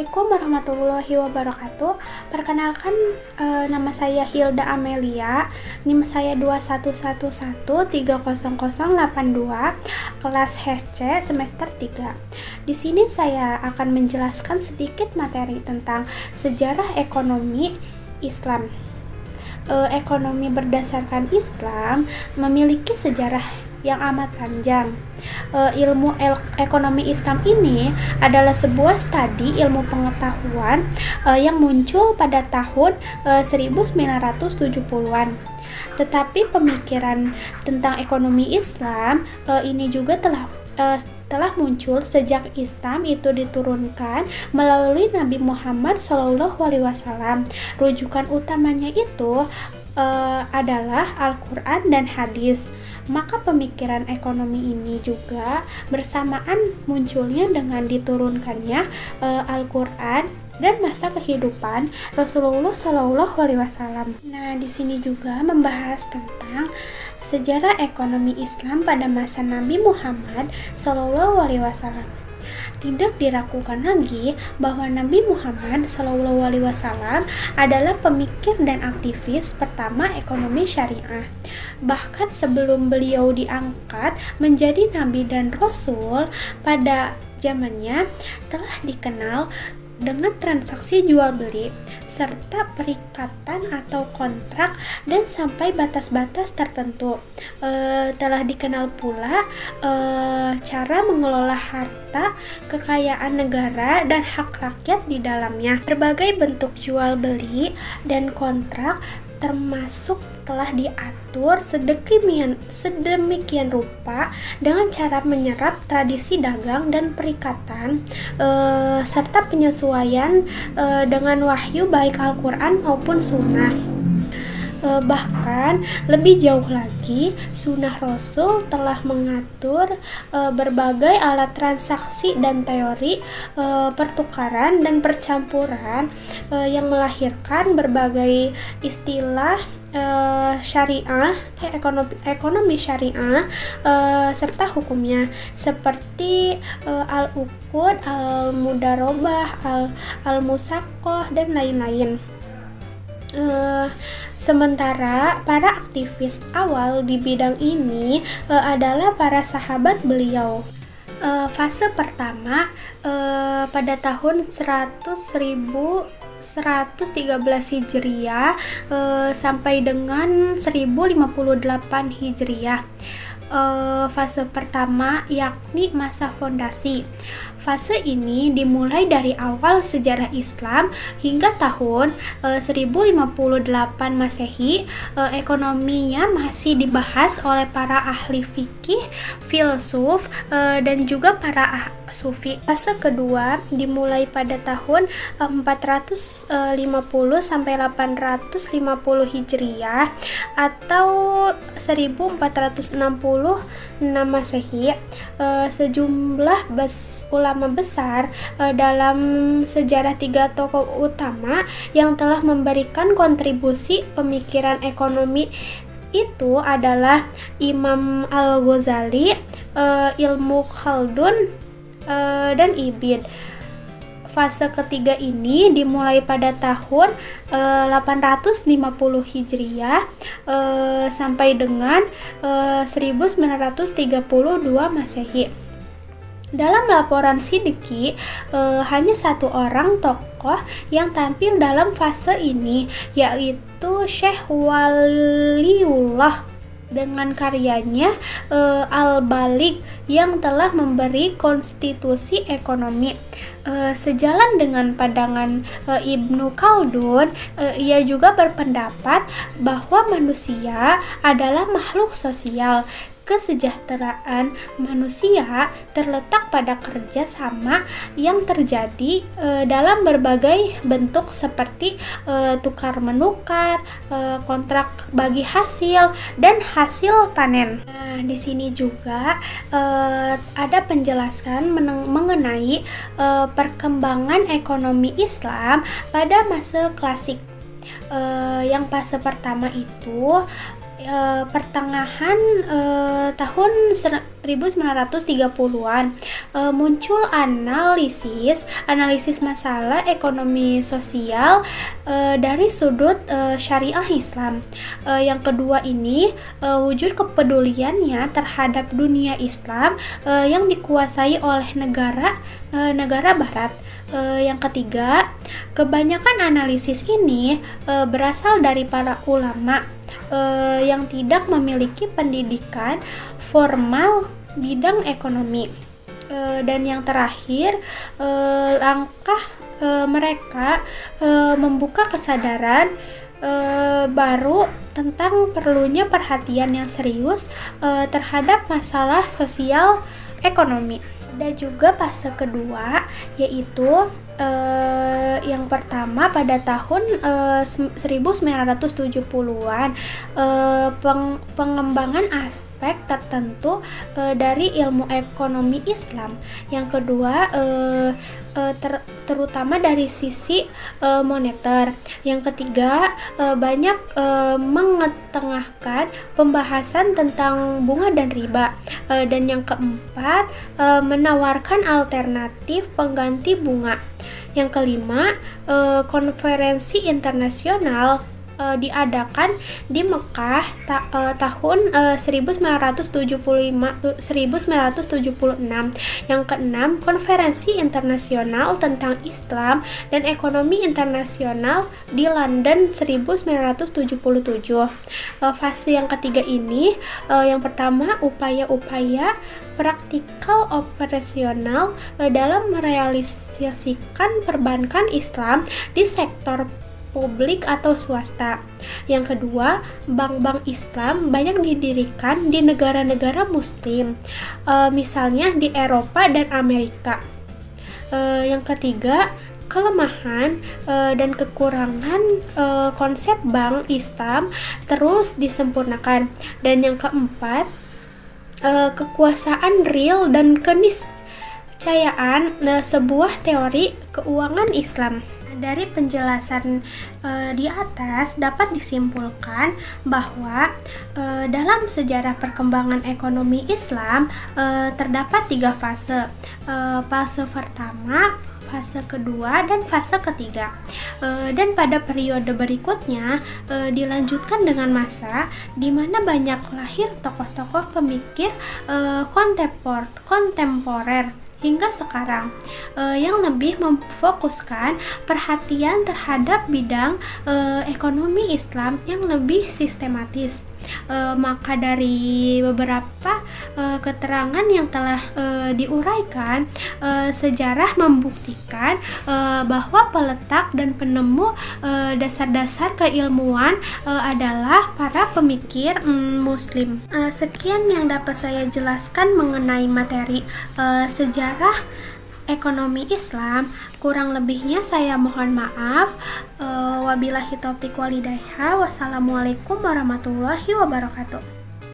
Assalamualaikum warahmatullahi wabarakatuh. Perkenalkan, nama saya Hilda Amelia. NIM saya 211130082, kelas HC semester 3. Di sini saya akan menjelaskan sedikit materi tentang sejarah ekonomi Islam. Ekonomi berdasarkan Islam memiliki sejarah yang amat panjang. Ilmu ekonomi Islam ini adalah sebuah studi ilmu pengetahuan yang muncul pada tahun 1970-an. Tetapi pemikiran tentang ekonomi Islam ini juga telah muncul sejak Islam itu diturunkan melalui Nabi Muhammad SAW. Rujukan utamanya itu adalah Al-Quran dan hadis. Maka pemikiran ekonomi ini juga bersamaan munculnya dengan diturunkannya Al-Quran dan masa kehidupan Rasulullah SAW. Nah, di sini juga membahas tentang sejarah ekonomi Islam pada masa Nabi Muhammad SAW. Tidak diragukan lagi bahwa Nabi Muhammad SAW adalah pemikir dan aktivis pertama ekonomi syariah. Bahkan sebelum beliau diangkat menjadi Nabi dan Rasul, pada zamannya telah dikenal dengan transaksi jual beli serta perikatan atau kontrak dan sampai batas-batas tertentu. Telah dikenal pula cara mengelola harta kekayaan negara dan hak rakyat di dalamnya. Berbagai bentuk jual beli dan kontrak termasuk telah diatur sedemikian rupa dengan cara menyerap tradisi dagang dan perikatan serta penyesuaian dengan wahyu baik Al-Quran maupun sunnah. Bahkan lebih jauh lagi, sunnah Rasul telah mengatur berbagai alat transaksi dan teori pertukaran dan percampuran yang melahirkan berbagai istilah syariah, ekonomi syariah serta hukumnya seperti al-uqud, al-mudarobah, al-musaqah dan lain-lain. Sementara para aktivis awal di bidang ini adalah para sahabat beliau. Fase pertama pada tahun 1113 Hijriah sampai dengan 1058 Hijriah. Fase pertama yakni masa fondasi. Fase ini dimulai dari awal sejarah Islam hingga tahun 1058 Masehi. Ekonominya masih dibahas oleh para ahli fikih, filsuf, dan juga para sufi. Fase kedua dimulai pada tahun 450 sampai 850 Hijriah atau 1466 Masehi. Sejumlah ulama besar dalam sejarah tiga tokoh utama yang telah memberikan kontribusi pemikiran ekonomi itu adalah Imam Al-Ghazali, Ibnu Khaldun, dan Ibn. Fase ketiga ini dimulai pada tahun 850 Hijriah sampai dengan 1932 Masehi. Dalam laporan Siddiqi, hanya satu orang tokoh yang tampil dalam fase ini, yaitu Syekh Waliullah dengan karyanya Al-Baligh yang telah memberi konstitusi ekonomi. Sejalan dengan pandangan Ibnu Khaldun, ia juga berpendapat bahwa manusia adalah makhluk sosial. Kesejahteraan manusia terletak pada kerja sama yang terjadi dalam berbagai bentuk seperti tukar menukar, kontrak bagi hasil, dan hasil panen. Nah, di sini juga ada penjelasan mengenai perkembangan ekonomi Islam pada masa klasik. Yang fase pertama itu pertengahan tahun 1930-an muncul analisis masalah ekonomi sosial dari sudut syariah Islam. Yang kedua ini wujud kepeduliannya terhadap dunia Islam yang dikuasai oleh negara Barat. Yang ketiga, kebanyakan analisis ini berasal dari para ulama yang tidak memiliki pendidikan formal bidang ekonomi. Dan yang terakhir, langkah mereka membuka kesadaran baru tentang perlunya perhatian yang serius terhadap masalah sosial ekonomi. Ada juga fase kedua, yaitu yang pertama pada tahun 1970-an, pengembangan aspek tertentu dari ilmu ekonomi Islam. Yang kedua, terutama dari sisi moneter. Yang ketiga, banyak mengetengahkan pembahasan tentang bunga dan riba. Dan yang keempat, menawarkan alternatif pengganti bunga. Yang kelima, konferensi internasional diadakan di Mekah tahun 1976. Yang keenam, konferensi internasional tentang Islam dan ekonomi internasional di London 1977. Fase yang ketiga ini, yang pertama, upaya-upaya praktikal operasional dalam merealisasikan perbankan Islam di sektor publik atau swasta. Yang kedua, bank-bank Islam banyak didirikan di negara-negara muslim, misalnya di Eropa dan Amerika. Yang ketiga, kelemahan dan kekurangan konsep bank Islam terus disempurnakan. Dan yang keempat, kekuasaan real dan keniscayaan sebuah teori keuangan Islam. Dari penjelasan di atas dapat disimpulkan bahwa dalam sejarah perkembangan ekonomi Islam terdapat 3 fase. Fase pertama, fase kedua, dan fase ketiga. Dan pada periode berikutnya dilanjutkan dengan masa di mana banyak lahir tokoh-tokoh pemikir kontemporer hingga sekarang yang lebih memfokuskan perhatian terhadap bidang ekonomi Islam yang lebih sistematis. Maka dari beberapa keterangan yang telah diuraikan, sejarah membuktikan bahwa peletak dan penemu dasar-dasar keilmuan adalah para pemikir muslim. Sekian yang dapat saya jelaskan mengenai materi sejarah ekonomi Islam. Kurang lebihnya saya mohon maaf. Wabillahi taufiq walhidayah. Wassalamualaikum warahmatullahi wabarakatuh.